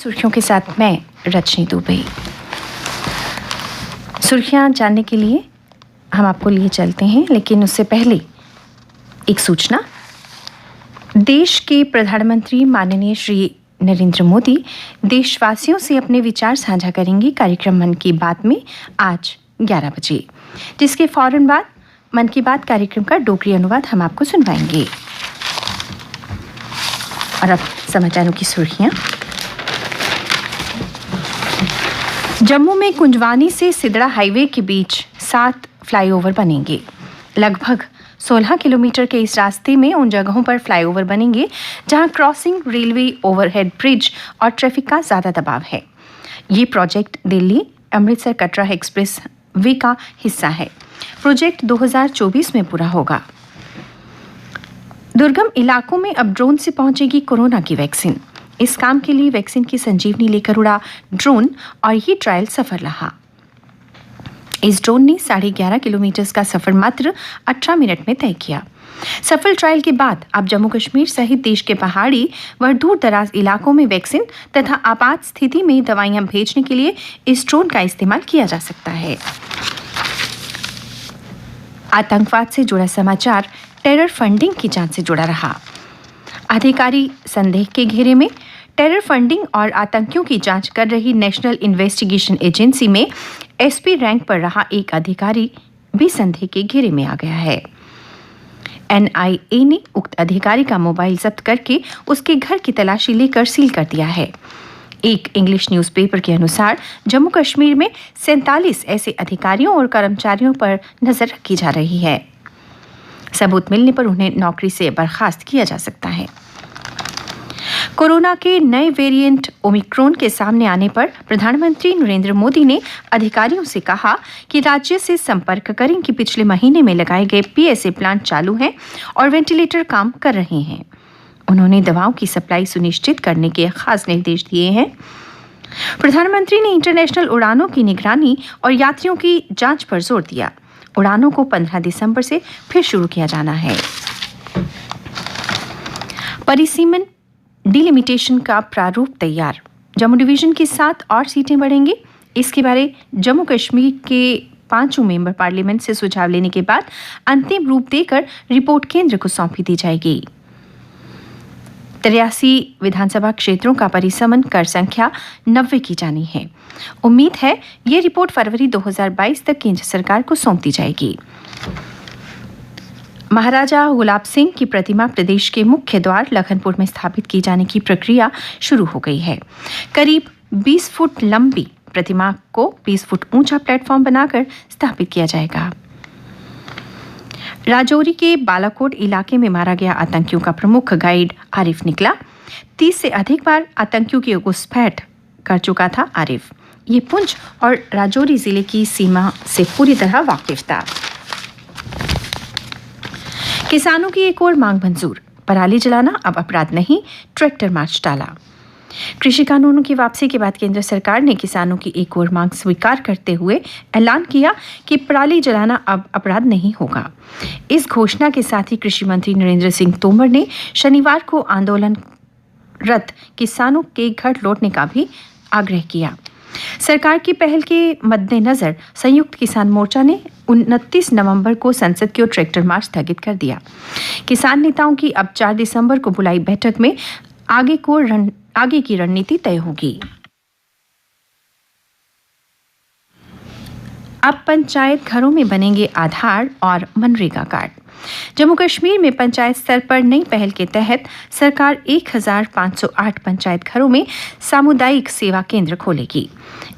सुर्खियों के साथ मैं रजनी दुबे। सुर्खियां जानने के लिए हम आपको लिए चलते हैं, लेकिन उससे पहले एक सूचना। देश के प्रधानमंत्री माननीय श्री नरेंद्र मोदी देशवासियों से अपने विचार साझा करेंगे कार्यक्रम मन की बात में आज 11 बजे, जिसके फौरन बाद मन की बात कार्यक्रम का डोगरी अनुवाद हम आपको सुनवाएंगे। और अब समाचारों की सुर्खियां। जम्मू में कुंजवानी से सिदड़ा हाईवे के बीच 7 फ्लाईओवर बनेंगे। लगभग 16 किलोमीटर के इस रास्ते में उन जगहों पर फ्लाईओवर बनेंगे जहां क्रॉसिंग, रेलवे ओवरहेड ब्रिज और ट्रैफिक का ज्यादा दबाव है। ये project Delhi Amritsar Katra express way का हिस्सा है। प्रोजेक्ट 2024 में पूरा होगा। दुर्गम इलाकों में अब ड्रोन से पहुंचेगी कोरोना की वैक्सीन। इस काम के लिए वैक्सीन की संजीवनी लेकर उड़ा ड्रोन और ये ट्रायल सफल रहा। इस ड्रोन ने 11.5 किलोमीटर का सफर मात्र 18 मिनट में तय किया। सफल ट्रायल के बाद अब जम्मू कश्मीर सहित देश के पहाड़ी व दूर दराज इलाकों में वैक्सीन तथा आपात स्थिति में दवाइयां भेजने के लिए इस ड्रोन का इस्तेमाल किया जा सकता है। आतंकवाद से जुड़ा समाचार टेरर फंडिंग की जांच से जुड़ा रहा। अधिकारी संदेह के घेरे में टेरर फंडिंग और आतंकियों की जांच कर रही नेशनल इन्वेस्टिगेशन एजेंसी में एसपी रैंक पर रहा एक अधिकारी भी संदेह के घेरे में आ गया है। एनआईए ने उक्त अधिकारी का मोबाइल जब्त करके उसके घर की तलाशी लेकर सील कर दिया है। एक इंग्लिश न्यूज़पेपर के अनुसार जम्मू कश्मीर में 47 ऐसे अधिकारियों और कर्मचारियों पर नजर रखी जा रही है। सबूत मिलने पर उन्हें नौकरी से बर्खास्त किया जा सकता है। कोरोना के नए वेरिएंट ओमिक्रॉन के सामने आने पर प्रधानमंत्री नरेंद्र मोदी ने अधिकारियों से कहा कि राज्य से संपर्क करें कि पिछले महीने में लगाए गए पीएसए प्लांट चालू हैं और वेंटिलेटर काम कर रहे हैं। उन्होंने दवाओं की सप्लाई सुनिश्चित करने के खास निर्देश दिए हैं। प्रधानमंत्री ने इंटरनेशनल उड़ानों की निगरानी और यात्रियों की जांच पर जोर दिया। उड़ानों को 15 दिसंबर से फिर शुरू किया जाना है। परिसीमन डिलिमिटेशन का प्रारूप तैयार। जम्मू डिवीजन की 7 और सीटें बढ़ेंगी। इसके बारे जम्मू कश्मीर के 5 मेंबर पार्लियामेंट से सुझाव लेने के बाद अंतिम रूप देकर रिपोर्ट केंद्र को सौंपी दी जाएगी। 83 विधानसभा क्षेत्रों का परिसमन कर संख्या 90 की जानी है। उम्मीद है ये रिपोर्ट फरवरी 2022 तक केंद्र सरकार को सौंप दी जाएगी। महाराजा गुलाब सिंह की प्रतिमा प्रदेश के मुख्य द्वार लखनपुर में स्थापित की जाने की प्रक्रिया शुरू हो गई है। करीब 20 फुट लंबी प्रतिमा को 20 फुट ऊंचा प्लेटफॉर्म बनाकर स्थापित किया जाएगा। राजौरी के बालाकोट इलाके में मारा गया आतंकियों का प्रमुख गाइड आरिफ निकला। 30 से अधिक बार आतंकियों की घुसपैठ कर चुका था आरिफ। ये पुंछ और राजौरी जिले की सीमा से पूरी तरह वाकिफ था। किसानों की एक और मांग मंजूर। पराली जलाना अब अपराध नहीं, ट्रैक्टर मार्च टाला। कृषि कानूनों की वापसी के बाद केंद्र सरकार ने किसानों की एक और मांग स्वीकार करते हुए ऐलान किया कि पराली जलाना अब अपराध नहीं होगा। इस घोषणा के साथ ही कृषि मंत्री नरेंद्र सिंह तोमर ने शनिवार को आंदोलनरत किसानों के घर लौटने का भी आग्रह किया। सरकार की पहल के मद्देनजर संयुक्त किसान मोर्चा ने 29 नवंबर को संसद की ओर ट्रैक्टर मार्च स्थगित कर दिया। किसान नेताओं की अब 4 दिसंबर को बुलाई बैठक में आगे की रणनीति तय होगी। अब पंचायत घरों में बनेंगे आधार और मनरेगा कार्ड। जम्मू कश्मीर में पंचायत स्तर पर नई पहल के तहत सरकार 1508 पंचायत घरों में सामुदायिक सेवा केंद्र खोलेगी।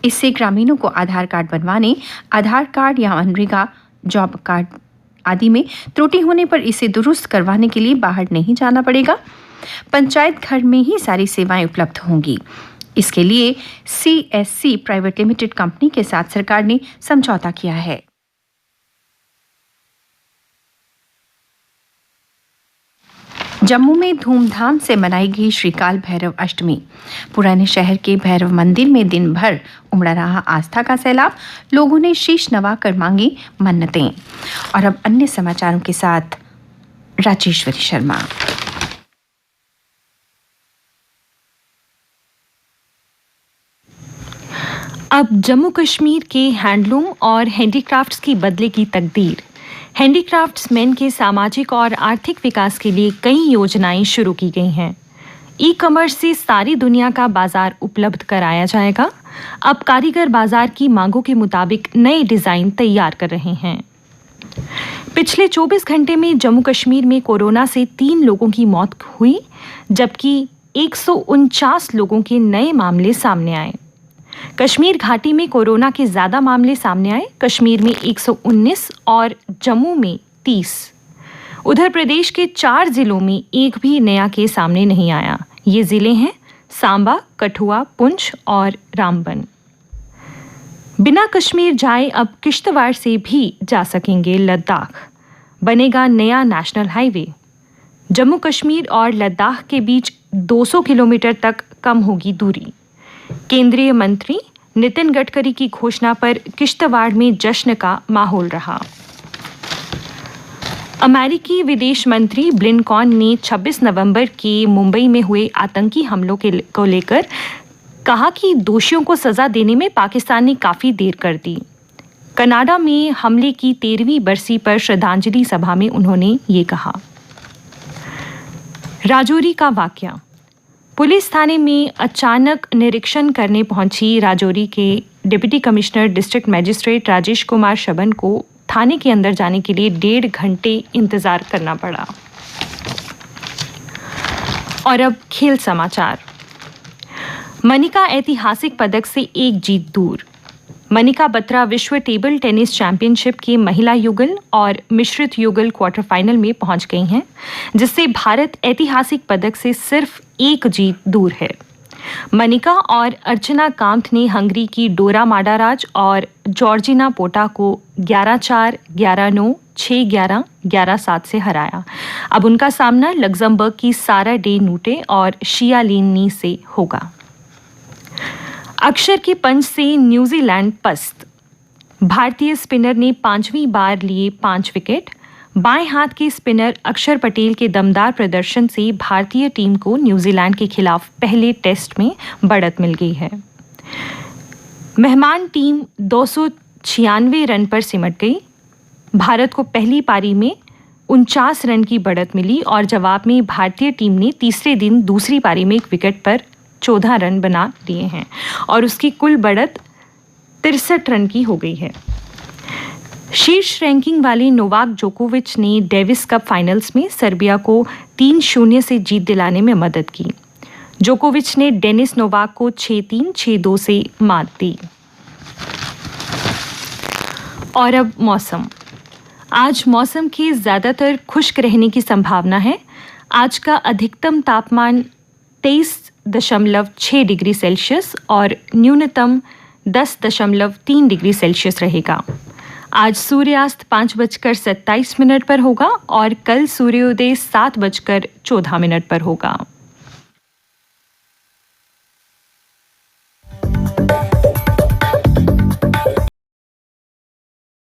इससे ग्रामीणों को आधार कार्ड बनवाने, आधार कार्ड या मनरेगा जॉब कार्ड आदि में त्रुटि होने पर इसे दुरुस्त करवाने के लिए बाहर नहीं जाना पड़ेगा। पंचायत घर में ही सारी सेवाएं उपलब्ध होंगी। इसके लिए सीएससी प्राइवेट लिमिटेड कंपनी के साथ सरकार ने समझौता किया है। जम्मू में धूमधाम से मनाई गई श्रीकाल भैरव अष्टमी। पुराने शहर के भैरव मंदिर में दिन भर उमड़ा रहा आस्था का सैलाब। लोगों ने शीश नवाकर मांगी मन्नतें। और अब अन्य समाचारों के साथ राजेश्वरी शर्मा। अब जम्मू कश्मीर के हैंडलूम और हैंडीक्राफ्ट्स की बदले की तकदीर। हैंडीक्राफ्ट्समैन के सामाजिक और आर्थिक विकास के लिए कई योजनाएं शुरू की गई हैं। ई कॉमर्स से सारी दुनिया का बाजार उपलब्ध कराया जाएगा। अब कारीगर बाजार की मांगों के मुताबिक नए डिजाइन तैयार कर रहे हैं। पिछले 24 घंटे में जम्मू कश्मीर में कोरोना से 3 लोगों की मौत हुई, जबकि 149 लोगों के नए मामले सामने आए। कश्मीर घाटी में कोरोना के ज्यादा मामले सामने आए। कश्मीर में 119 और जम्मू में 30। उधर प्रदेश के 4 जिलों में एक भी नया केस सामने नहीं आया। ये जिले हैं सांबा, कठुआ, पुंछ और रामबन। बिना कश्मीर जाए अब किश्तवाड़ से भी जा सकेंगे लद्दाख। बनेगा नया नेशनल हाईवे। जम्मू कश्मीर और लद्दाख के बीच 200 किलोमीटर तक कम होगी दूरी। केंद्रीय मंत्री नितिन गडकरी की घोषणा पर किश्तवाड़ में जश्न का माहौल रहा। अमेरिकी विदेश मंत्री ब्लिंकन ने 26 नवंबर के मुंबई में हुए आतंकी हमलों को लेकर कहा कि दोषियों को सजा देने में पाकिस्तान ने काफी देर कर दी। कनाडा में हमले की 13वीं बरसी पर श्रद्धांजलि सभा में उन्होंने ये कहा। राजौरी का वाकया। पुलिस थाने में अचानक निरीक्षण करने पहुंची राजौरी के deputy commissioner district magistrate Rajesh Kumar Shaban को थाने के अंदर जाने के लिए 1.5 घंटे इंतजार करना पड़ा। और अब खेल समाचार। मनिका ऐतिहासिक पदक से एक जीत दूर। मनिका बत्रा विश्व टेबल टेनिस चैंपियनशिप के महिला युगल और मिश्रित युगल क्वार्टर फाइनल में पहुंच गई हैं, जिससे भारत ऐतिहासिक पदक से सिर्फ एक जीत दूर है। मनिका और अर्चना काम्थ ने हंगरी की डोरा माडाराज और जॉर्जिना पोटा को 11-4, 11-9, 6-11, 11-7 से हराया। अब उनका सामना लग्जमबर्ग की सारा डे नूटे और शिया लीनी से होगा। अक्षर के पंच से न्यूजीलैंड पस्त। भारतीय स्पिनर ने 5वीं बार लिए 5 विकेट। बाएं हाथ के स्पिनर अक्षर पटेल के दमदार प्रदर्शन से भारतीय टीम को न्यूजीलैंड के खिलाफ पहले टेस्ट में बढ़त मिल गई है। मेहमान टीम 296 रन पर सिमट गई। भारत को पहली पारी में 49 रन की बढ़त मिली और जवाब में भारतीय टीम ने तीसरे दिन दूसरी पारी में 1 विकेट पर 14 रन बना लिए हैं और उसकी कुल बढ़त 63 रन की हो गई है। शीर्ष रैंकिंग वाले नोवाक जोकोविच ने डेविस कप फाइनल्स में सर्बिया को 3-0 से जीत दिलाने में मदद की। जोकोविच ने डेनिस नोवाक को 6-3, 6-2 से मात दी। और अब मौसम। आज मौसम के ज़्यादातर खुश्क रहने की संभावना है। आज का अधिकतम तापमान 23.6 डिग्री सेल्सियस और न्यूनतम 10.3 डिग्री सेल्सियस रहेगा। आज सूर्यास्त 5:27 पर होगा और कल सूर्योदय 7:14 पर होगा।